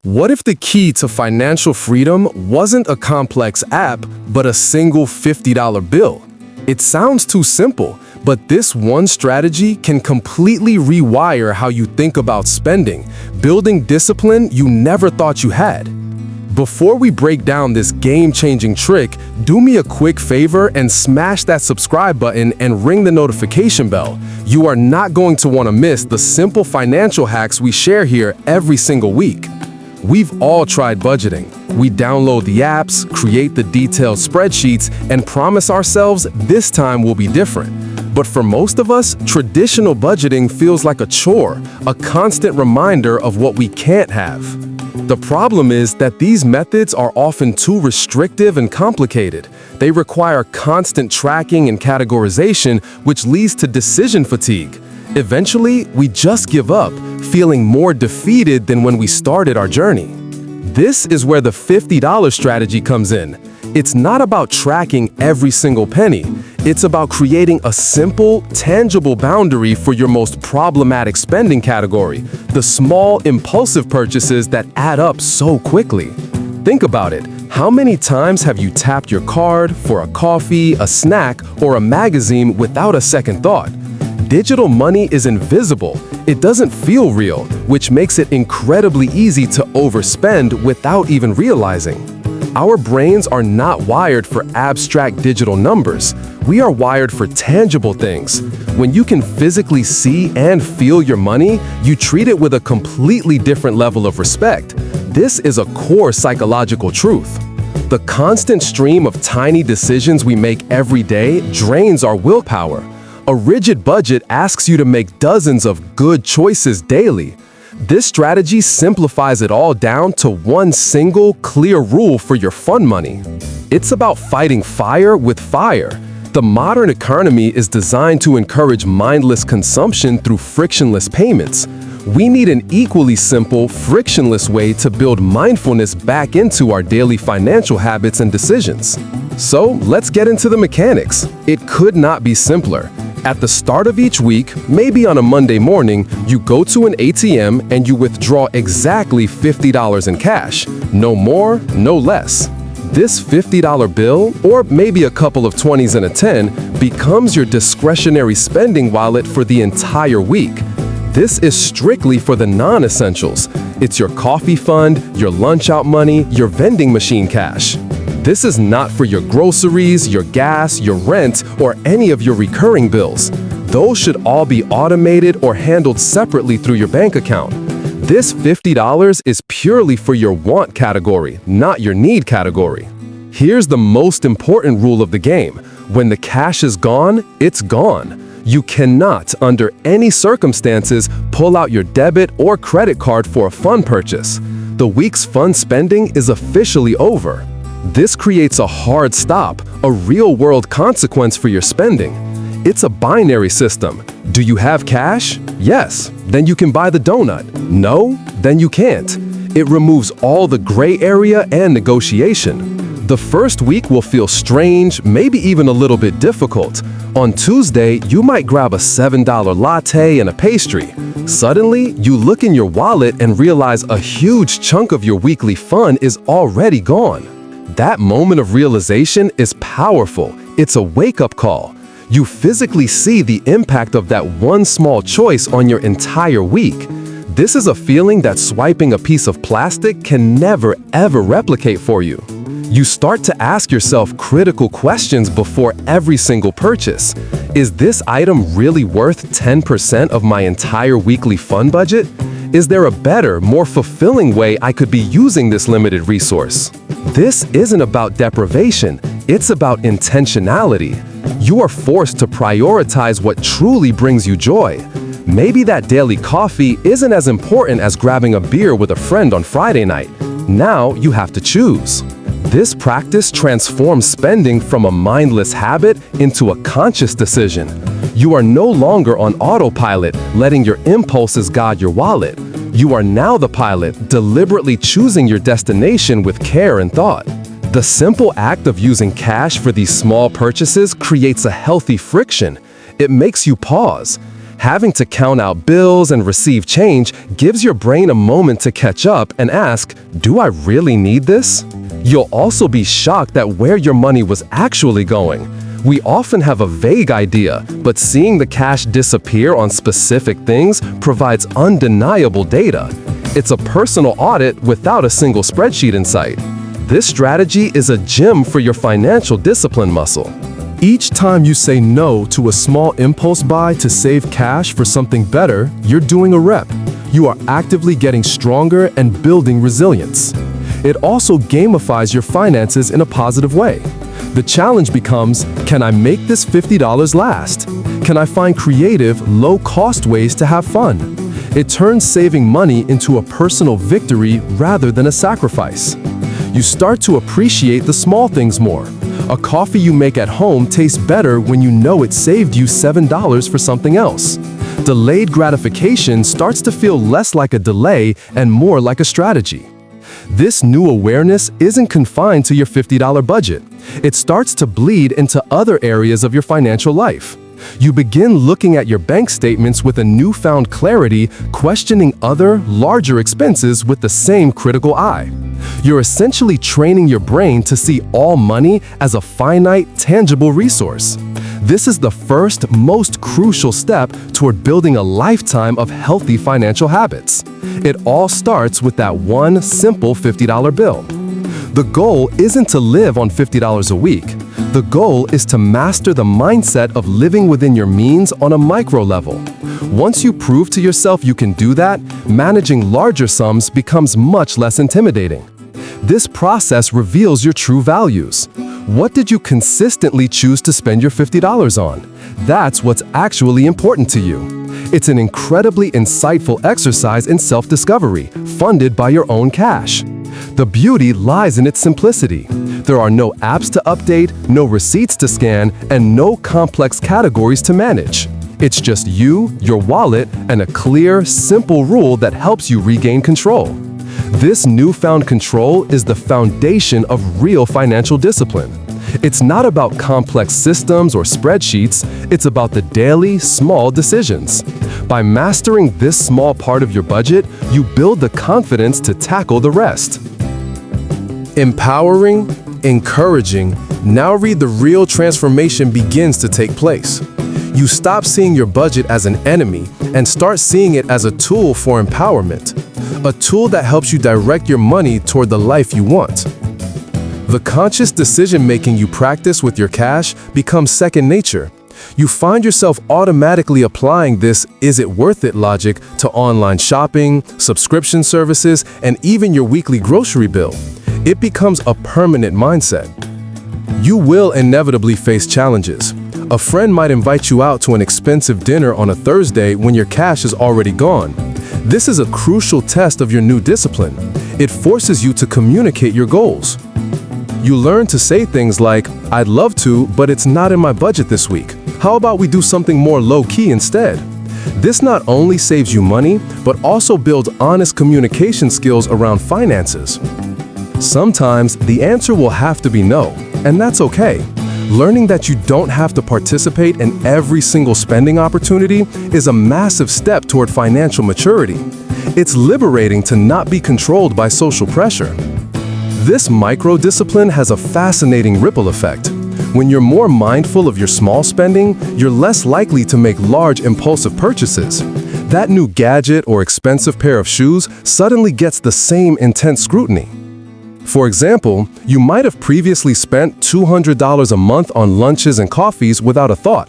What if the key to financial freedom wasn't a complex app, but a single $50 bill? It sounds too simple, but this one strategy can completely rewire how you think about spending, building discipline you never thought you had. Before we break down this game-changing trick, do me a quick favor and smash that subscribe button and ring the notification bell. You are not going to want to miss the simple financial hacks we share here every single week. We've all tried budgeting. We download the apps, create the detailed spreadsheets, and promise ourselves this time will be different. But for most of us, traditional budgeting feels like a chore, a constant reminder of what we can't have. The problem is that these methods are often too restrictive and complicated. They require constant tracking and categorization, which leads to decision fatigue. Eventually, we just give up, feeling more defeated than when we started our journey. This is where the $50 strategy comes in. It's not about tracking every single penny. It's about creating a simple, tangible boundary for your most problematic spending category, the small, impulsive purchases that add up so quickly. Think about it. How many times have you tapped your card for a coffee, a snack, or a magazine without a second thought? Digital money is invisible. It doesn't feel real, which makes it incredibly easy to overspend without even realizing. Our brains are not wired for abstract digital numbers. We are wired for tangible things. When you can physically see and feel your money, you treat it with a completely different level of respect. This is a core psychological truth. The constant stream of tiny decisions we make every day drains our willpower. A rigid budget asks you to make dozens of good choices daily. This strategy simplifies it all down to one single, clear rule for your fun money. It's about fighting fire with fire. The modern economy is designed to encourage mindless consumption through frictionless payments. We need an equally simple, frictionless way to build mindfulness back into our daily financial habits and decisions. So, let's get into the mechanics. It could not be simpler. At the start of each week, maybe on a Monday morning, you go to an ATM and you withdraw exactly $50 in cash. No more, no less. This $50 bill, or maybe a couple of 20s and a 10, becomes your discretionary spending wallet for the entire week. This is strictly for the non-essentials. It's your coffee fund, your lunch out money, your vending machine cash. This is not for your groceries, your gas, your rent, or any of your recurring bills. Those should all be automated or handled separately through your bank account. This $50 is purely for your want category, not your need category. Here's the most important rule of the game. When the cash is gone, it's gone. You cannot, under any circumstances, pull out your debit or credit card for a fun purchase. The week's fun spending is officially over. This creates a hard stop, a real-world consequence for your spending. It's a binary system. Do you have cash? Yes. Then you can buy the donut. No? Then you can't. It removes all the gray area and negotiation. The first week will feel strange, maybe even a little bit difficult. On Tuesday, you might grab a $7 latte and a pastry. Suddenly, you look in your wallet and realize a huge chunk of your weekly fun is already gone. That moment of realization is powerful. It's a wake-up call. You physically see the impact of that one small choice on your entire week. This is a feeling that swiping a piece of plastic can never, ever replicate for you. You start to ask yourself critical questions before every single purchase. Is this item really worth 10% of my entire weekly fun budget? Is there a better, more fulfilling way I could be using this limited resource? This isn't about deprivation, it's about intentionality. You are forced to prioritize what truly brings you joy. Maybe that daily coffee isn't as important as grabbing a beer with a friend on Friday night. Now you have to choose. This practice transforms spending from a mindless habit into a conscious decision. You are no longer on autopilot, letting your impulses guide your wallet. You are now the pilot, deliberately choosing your destination with care and thought. The simple act of using cash for these small purchases creates a healthy friction. It makes you pause. Having to count out bills and receive change gives your brain a moment to catch up and ask, do I really need this? You'll also be shocked at where your money was actually going. We often have a vague idea, but seeing the cash disappear on specific things provides undeniable data. It's a personal audit without a single spreadsheet in sight. This strategy is a gem for your financial discipline muscle. Each time you say no to a small impulse buy to save cash for something better, you're doing a rep. You are actively getting stronger and building resilience. It also gamifies your finances in a positive way. The challenge becomes, can I make this $50 last? Can I find creative, low-cost ways to have fun? It turns saving money into a personal victory rather than a sacrifice. You start to appreciate the small things more. A coffee you make at home tastes better when you know it saved you $7 for something else. Delayed gratification starts to feel less like a delay and more like a strategy. This new awareness isn't confined to your $50 budget. It starts to bleed into other areas of your financial life. You begin looking at your bank statements with a newfound clarity, questioning other, larger expenses with the same critical eye. You're essentially training your brain to see all money as a finite, tangible resource. This is the first, most crucial step toward building a lifetime of healthy financial habits. It all starts with that one simple $50 bill. The goal isn't to live on $50 a week. The goal is to master the mindset of living within your means on a micro level. Once you prove to yourself you can do that, managing larger sums becomes much less intimidating. This process reveals your true values. What did you consistently choose to spend your $50 on? That's what's actually important to you. It's an incredibly insightful exercise in self-discovery, funded by your own cash. The beauty lies in its simplicity. There are no apps to update, no receipts to scan, and no complex categories to manage. It's just you, your wallet, and a clear, simple rule that helps you regain control. This newfound control is the foundation of real financial discipline. It's not about complex systems or spreadsheets, it's about the daily, small decisions. By mastering this small part of your budget, you build the confidence to tackle the rest. Empowering, encouraging, now read the real transformation begins to take place. You stop seeing your budget as an enemy and start seeing it as a tool for empowerment, a tool that helps you direct your money toward the life you want. The conscious decision-making you practice with your cash becomes second nature. You find yourself automatically applying this "is it worth it" logic to online shopping, subscription services, and even your weekly grocery bill. It becomes a permanent mindset. You will inevitably face challenges. A friend might invite you out to an expensive dinner on a Thursday when your cash is already gone. This is a crucial test of your new discipline. It forces you to communicate your goals. You learn to say things like, "I'd love to, but it's not in my budget this week. How about we do something more low-key instead?" This not only saves you money, but also builds honest communication skills around finances. Sometimes the answer will have to be no, and that's okay. Learning that you don't have to participate in every single spending opportunity is a massive step toward financial maturity. It's liberating to not be controlled by social pressure. This micro-discipline has a fascinating ripple effect. When you're more mindful of your small spending, you're less likely to make large impulsive purchases. That new gadget or expensive pair of shoes suddenly gets the same intense scrutiny. For example, you might have previously spent $200 a month on lunches and coffees without a thought.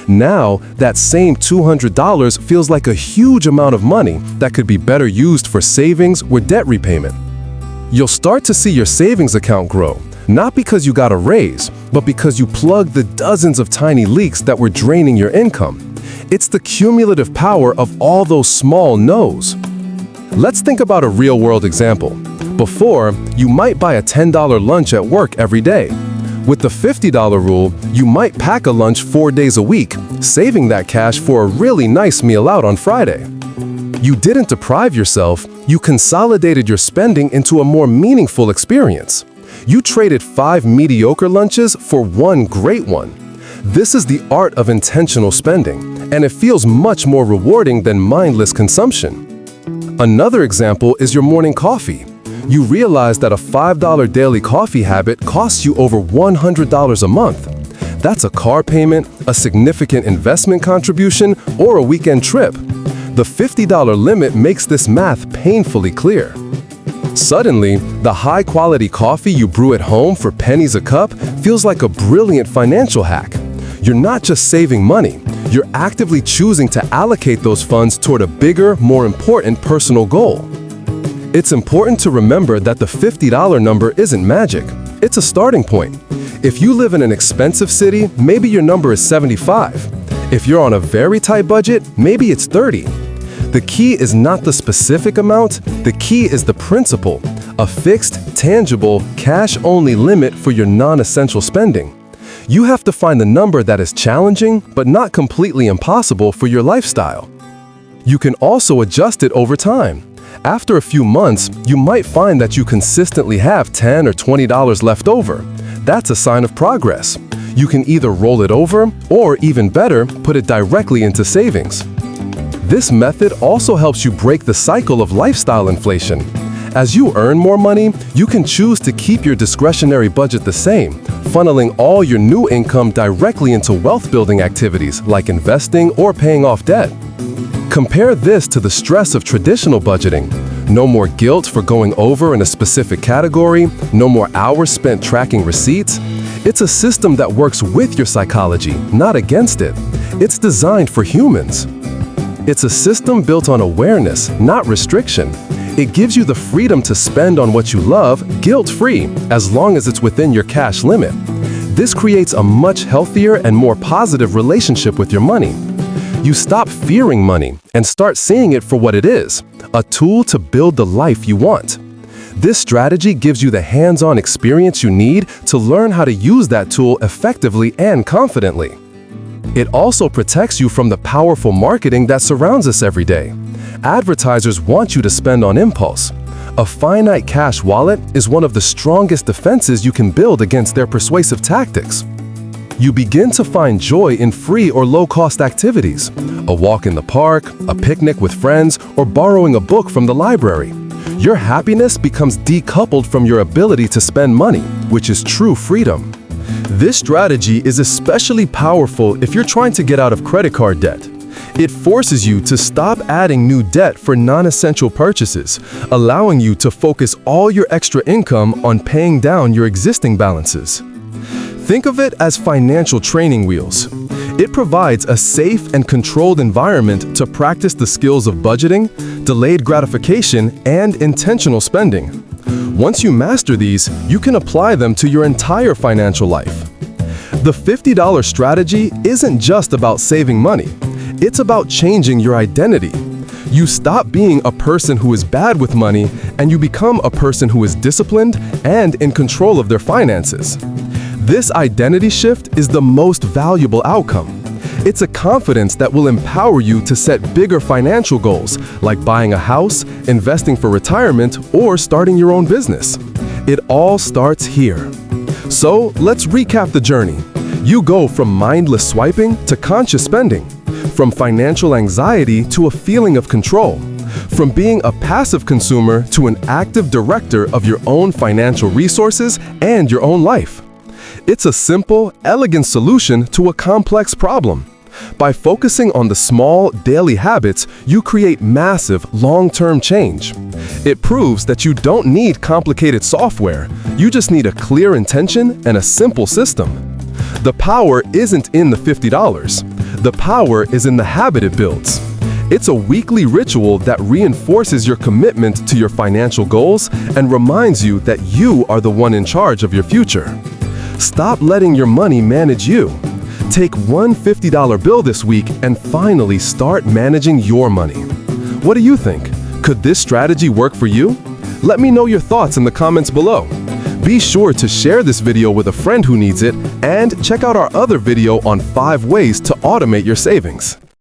Now, that same $200 feels like a huge amount of money that could be better used for savings or debt repayment. You'll start to see your savings account grow, not because you got a raise, but because you plugged the dozens of tiny leaks that were draining your income. It's the cumulative power of all those small no's. Let's think about a real-world example. Before, you might buy a $10 lunch at work every day. With the $50 rule, you might pack a lunch 4 days a week, saving that cash for a really nice meal out on Friday. You didn't deprive yourself, you consolidated your spending into a more meaningful experience. You traded 5 mediocre lunches for one great one. This is the art of intentional spending, and it feels much more rewarding than mindless consumption. Another example is your morning coffee. You realize that a $5 daily coffee habit costs you over $100 a month. That's a car payment, a significant investment contribution, or a weekend trip. The $50 limit makes this math painfully clear. Suddenly, the high-quality coffee you brew at home for pennies a cup feels like a brilliant financial hack. You're not just saving money, you're actively choosing to allocate those funds toward a bigger, more important personal goal. It's important to remember that the $50 number isn't magic. It's a starting point. If you live in an expensive city, maybe your number is 75. If you're on a very tight budget, maybe it's 30. The key is not the specific amount, the key is the principle, a fixed, tangible, cash-only limit for your non-essential spending. You have to find the number that is challenging, but not completely impossible for your lifestyle. You can also adjust it over time. After a few months, you might find that you consistently have $10 or $20 left over. That's a sign of progress. You can either roll it over, or even better, put it directly into savings. This method also helps you break the cycle of lifestyle inflation. As you earn more money, you can choose to keep your discretionary budget the same, funneling all your new income directly into wealth-building activities like investing or paying off debt. Compare this to the stress of traditional budgeting. No more guilt for going over in a specific category, no more hours spent tracking receipts. It's a system that works with your psychology, not against it. It's designed for humans. It's a system built on awareness, not restriction. It gives you the freedom to spend on what you love, guilt-free, as long as it's within your cash limit. This creates a much healthier and more positive relationship with your money. You stop fearing money and start seeing it for what it is, a tool to build the life you want. This strategy gives you the hands-on experience you need to learn how to use that tool effectively and confidently. It also protects you from the powerful marketing that surrounds us every day. Advertisers want you to spend on impulse. A finite cash wallet is one of the strongest defenses you can build against their persuasive tactics. You begin to find joy in free or low-cost activities, a walk in the park, a picnic with friends, or borrowing a book from the library. Your happiness becomes decoupled from your ability to spend money, which is true freedom. This strategy is especially powerful if you're trying to get out of credit card debt. It forces you to stop adding new debt for non-essential purchases, allowing you to focus all your extra income on paying down your existing balances. Think of it as financial training wheels. It provides a safe and controlled environment to practice the skills of budgeting, delayed gratification, and intentional spending. Once you master these, you can apply them to your entire financial life. The $50 strategy isn't just about saving money. It's about changing your identity. You stop being a person who is bad with money, and you become a person who is disciplined and in control of their finances. This identity shift is the most valuable outcome. It's a confidence that will empower you to set bigger financial goals, like buying a house, investing for retirement, or starting your own business. It all starts here. So let's recap the journey. You go from mindless swiping to conscious spending, from financial anxiety to a feeling of control, from being a passive consumer to an active director of your own financial resources and your own life. It's a simple, elegant solution to a complex problem. By focusing on the small, daily habits, you create massive, long-term change. It proves that you don't need complicated software. You just need a clear intention and a simple system. The power isn't in the $50. The power is in the habit it builds. It's a weekly ritual that reinforces your commitment to your financial goals and reminds you that you are the one in charge of your future. Stop letting your money manage you. Take one $50 bill this week and finally start managing your money. What do you think? Could this strategy work for you? Let me know your thoughts in the comments below. Be sure to share this video with a friend who needs it, and check out our other video on 5 ways to automate your savings.